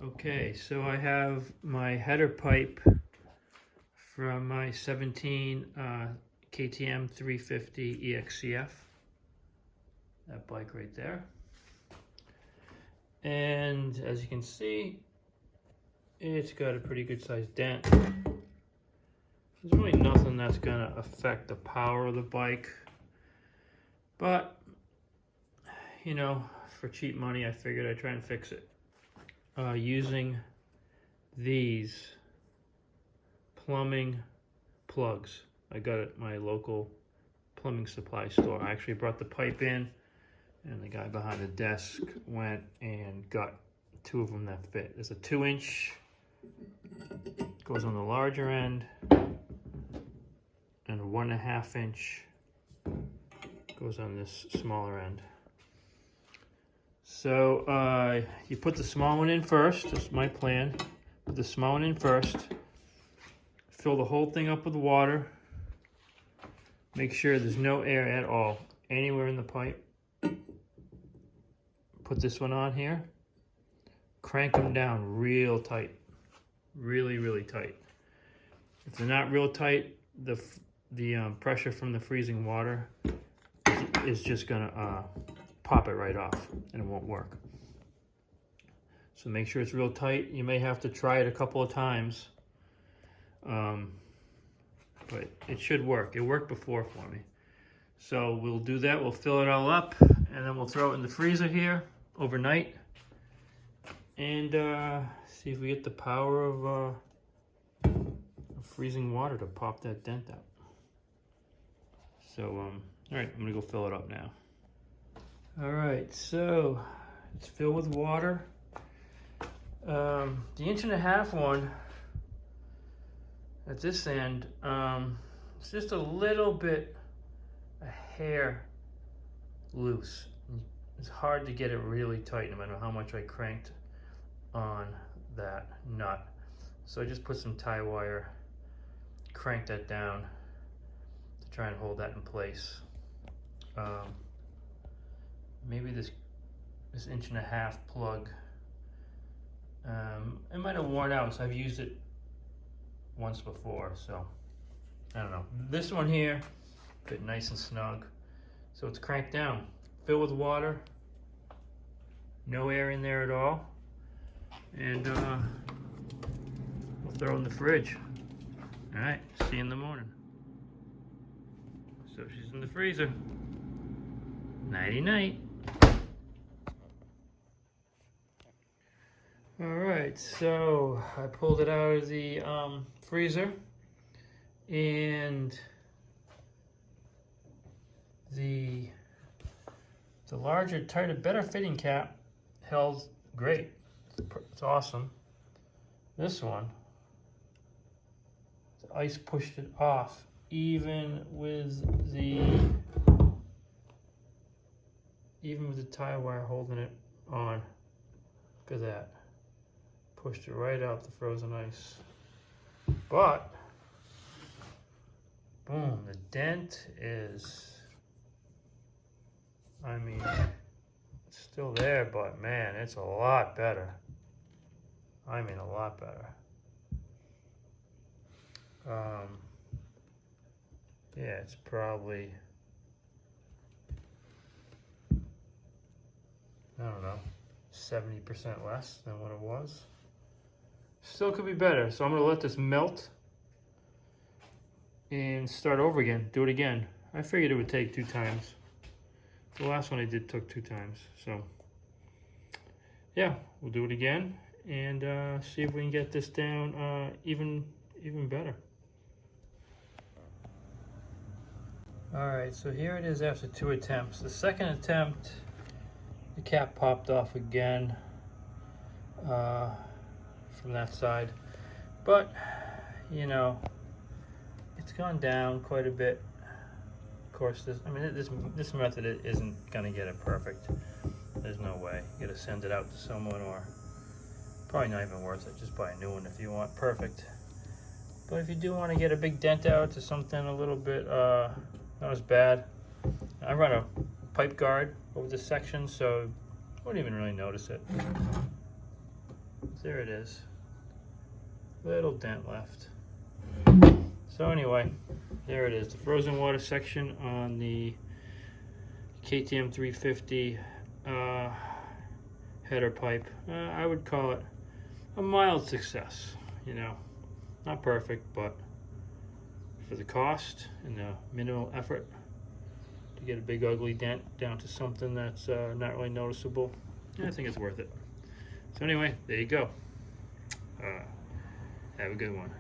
Okay, so I have my header pipe from my 17 KTM 350 exc-f, that bike right there. And as you can see, it's got a pretty good sized dent. There's really nothing that's gonna affect the power of the bike, but you know, for cheap money I figured I'd try and fix it using these plumbing plugs I got at my local plumbing supply store. I actually brought the pipe in, and the guy behind the desk went and got two of them that fit. There's a 2-inch, goes on the larger end, and a 1.5 inch goes on this smaller end. So you put the small one in first. That's my plan. Put the small one in first. Fill the whole thing up with water. Make sure there's no air at all anywhere in the pipe. Put this one on here. Crank them down real tight. Really tight. If they're not real tight, the pressure from the freezing water is just gonna pop it right off, and it won't work. So make sure it's real tight. You may have to try it a couple of times, but it should work. It worked before for me. So we'll do that. We'll fill it all up, and then we'll throw it in the freezer here overnight, and see if we get the power of freezing water to pop that dent out. So, all right, I'm gonna go fill it up now. All right, so it's filled with water. The 1.5 inch one at this end, it's just a little bit, a hair loose. It's hard to get it really tight no matter how much I cranked on that nut. So I just put some tie wire, crank that down to try and hold that in place. Maybe this 1.5 inch plug, it might have worn out, so I've used it once before, so I don't know. This one here fit nice and snug, so it's cranked down, filled with water, no air in there at all, and we'll throw it in the fridge. All right, see you in the morning. So she's in the freezer. Nighty night. All right, so I pulled it out of the freezer, and the larger, tighter, better fitting cap held great. It's awesome. This one, the ice pushed it off, even with the tie wire holding it on. Look at that. Pushed it right out the frozen ice. But boom, the dent is, I mean, it's still there, but man, it's a lot better. I mean, a lot better. Yeah, it's probably, I don't know, 70% less than what it was. Still could be better, so I'm gonna let this melt and start over again, do it again. I figured it would take 2 times. The last one I did took 2 times, so yeah, we'll do it again and see if we can get this down even better. All right, so here it is after 2 attempts. The second attempt, the cap popped off again from that side, but you know, it's gone down quite a bit. Of course, this method isn't gonna get it perfect. There's no way. You gotta send it out to someone, or probably not even worth it. Just buy a new one if you want perfect. But if you do want to get a big dent out to something a little bit not as bad, I run a pipe guard over this section, so I wouldn't even really notice it. there it is. Little dent left. So anyway, there it is. The frozen water section on the KTM 350 header pipe. I would call it a mild success. You know, not perfect, but for the cost and the minimal effort to get a big ugly dent down to something that's not really noticeable, I think it's worth it. So anyway, there you go. Have a good one.